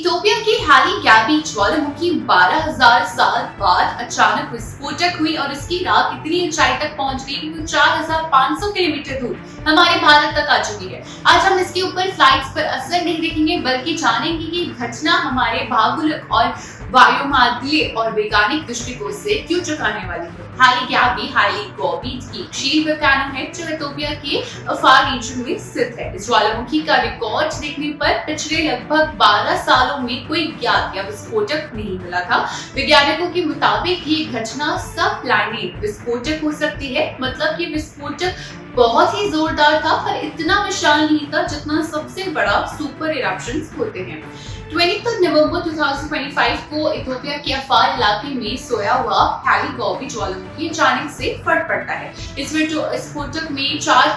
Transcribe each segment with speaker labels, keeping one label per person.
Speaker 1: Ethiopia की हाली गैबी ज्वालामुखी 12,000 साल बाद अचानक विस्फोटक हुई और इसकी राख इतनी ऊंचाई तक पहुंच गई कि वो 4,500 किलोमीटर दूर हमारे भारत तक आ चुकी है। आज हम इसके ऊपर फ्लाइट्स पर असर नहीं देखेंगे बल्कि जानेंगे कि घटना हमारे भौगोलिक और वायुमार्गीय और वैज्ञानिक दृष्टिकोण से क्यों चौंकाने वाली है। हाली गैबी की क्षीर वोल्केनो है जो इथियोपिया के अफार रीजन में स्थित है। इस ज्वालामुखी का रिकॉर्ड देखने पर पिछले लगभग 12 सालों में कोई ज्ञात या विस्फोटक नहीं मिला था। वैज्ञानिकों के मुताबिक ये घटना सब प्लैनेट विस्फोटक हो सकती है। मतलब ये विस्फोटक बहुत ही जोरदार था पर इतना विशाल नहीं था जितना सबसे बड़ा सुपर इरप्शंस होते हैं। 23 नवंबर 2025 को इथियोपिया के अफार इलाके में सोया हुआ हाली गैबी ज्वालामुखी अचानक से फट पड़ता है। इस विस्फोटक में 4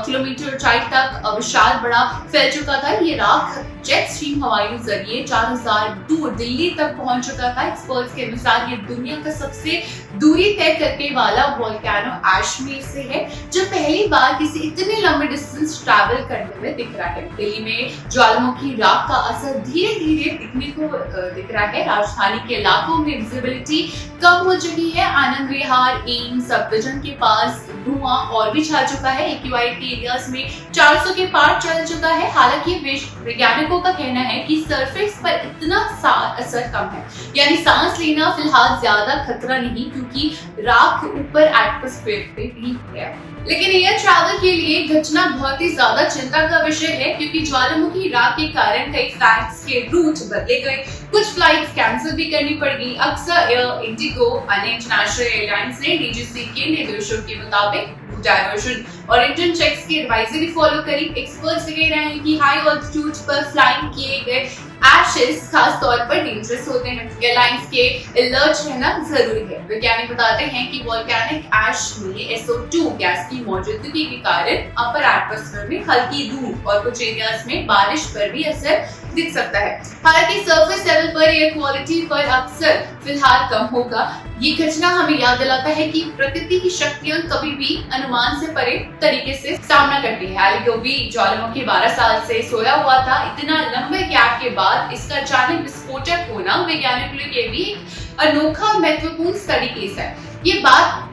Speaker 1: किलोमीटर ऊंचाई तक विशाल बड़ा फैल चुका था। ये राख जेट स्ट्रीम हवाई जरिए 4000 दूर दिल्ली तक पहुंच चुका था। एक्सपर्ट्स के अनुसार ये दुनिया का सबसे दूरी तय करने वाला वोल्केनो एश में से है जो पहली बार किसी इतने लंबे डिस्टेंस ट्रैवल करने में दिख रहा है। दिल्ली में ज्वालामुखी राख का असर धीरे धीरे दिखने को दिख रहा है। राजधानी के इलाकों में विजिबिलिटी कम हो चुकी है। Anand Vihar AIIMS sub division के पास धुआं और भी छा चुका है। एक्यूआई के एरियाज में 400 के पार चल चुका है। हालांकि वैज्ञानिकों का कहना है कि सरफेस पर इतना असर कम है, यानी सांस लेना फिलहाल ज्यादा खतरा नहीं क्योंकि राख ऊपर एटमॉस्फेयर पे भी है। लेकिन एयर ट्रैवल के लिए घटना बहुत ही ज्यादा चिंता का विषय है क्योंकि ज्वालामुखी राख के कारण कई फ्लाइट्स के रूट बदले गए, कुछ फ्लाइट्स कैंसिल भी करनी पड़ गई। अक्सर एयर इंडिगो अन्य इंटरनेशनल एयरलाइंस ने डीजीसी के निर्देशों के मुताबिक डायवर्जन और इंजन चेक्स की एडवाइजरी फॉलो करी। एक्सपर्ट्स कह रहे हैं कि हाई ऑल्टीट्यूड पर फ्लाइंग किए गए एशेस खास तौर पर डेंजरस होते हैं। एयरलाइंस के अलर्ट रहना जरूरी है। वैज्ञानिक बताते हैं कि वोल्केनिक एश में SO2 गैस की मौजूदगी के कारण अपर एटमॉस्फेयर में हल्की धूप और कुछ एरियाज में बारिश पर भी असर दिख सकता है। हालांकि सरफेस लेवल पर एयर क्वालिटी पर अक्सर फिलहाल कम होगा। ये घटना हमें याद दिलाता है कि प्रकृति की शक्तियां कभी भी अनुमान से परे तरीके से सामना करती है। हाली गैबी ज्वालामुखी 12 साल से सोया हुआ था। इतना लंबे गैप के बाद इसका अचानक विस्फोटक होना वैज्ञानिकों के लिए भी एक अनोखा और महत्वपूर्ण स्टडी केस है। ये बात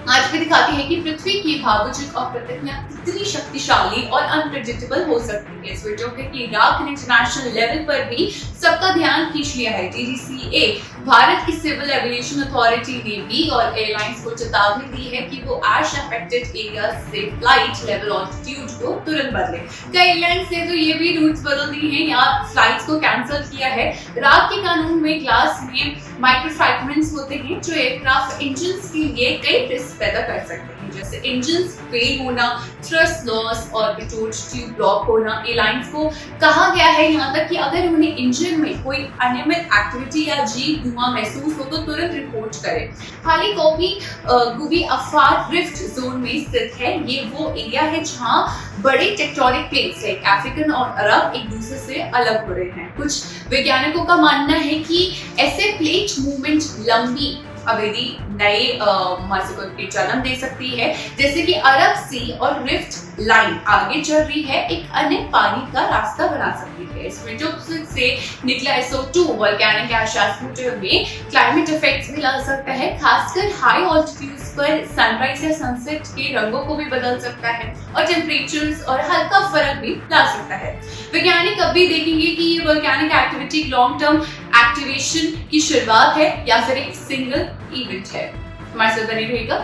Speaker 1: आज भी दिखाती है कि पृथ्वी की भौगोलिक और प्रतिज्ञा कितनी शक्तिशाली और अनप्रेडिक्टेबल हो सकती है। इस वीडियो की राख ने इंटरनेशनल लेवल पर भी सबका ध्यान खींच लिया है। DGCA भारत की सिविल एविएशन अथॉरिटी ने भी और एयरलाइंस को चेतावनी दी है कि वो एश अफेक्टेड एरिया से फ्लाइट लेवल ऑल्टीट्यूड को तुरंत बदले। कई एयरलाइंस ने तो ये भी रूट्स बदल दिए हैं या फ्लाइट्स को कैंसिल किया है। राख के कानून में ग्लास में माइक्रोफ्रैगमेंट्स होते हैं जो एयरक्राफ्ट इंजन्स के लिए कई रिस्क पैदा कर सकते हैं, जैसे इंजन फेल होना, थ्रस्ट लॉस और पिटोट ट्यूब ब्लॉक होना। एयरलाइंस को कहा गया है यहाँ तक कि अगर उन्हें इंजन में कोई अनियमित एक्टिविटी या अजीब धुआं महसूस हो तो तुरंत रिपोर्ट करें। हाली गैबी अफार रिफ्ट जोन में स्थित है। ये वो एरिया है जहाँ बड़े टेक्टोनिक प्लेट्स लाइक अफ्रीकन और अरब एक दूसरे से अलग हो रहे हैं। कुछ वैज्ञानिकों का मानना है कि ऐसे प्लेट मूवमेंट लंबी अवधि नए मौसम के जन्म दे सकती है, जैसे कि अरब सी और रिफ्ट लाइन आगे चल रही है एक अन्य पानी का रास्ता बना सकती है। इस वीडियो से निकला SO2 वोल्केनिक एश में क्लाइमेट इफेक्ट्स भी ला सकता है, खासकर हाई ऑल्टीट्यूड्स पर सनराइज या सनसेट के रंगों को भी बदल सकता है और टेम्परेचर्स और हल्का फर्क भी ला सकता है। वैज्ञानिक अब भी देखेंगे कि ये volcanic activity long term activation की शुरुआत है या फिर एक सिंगल इवेंट है। हमारे साथ बने रहेगा।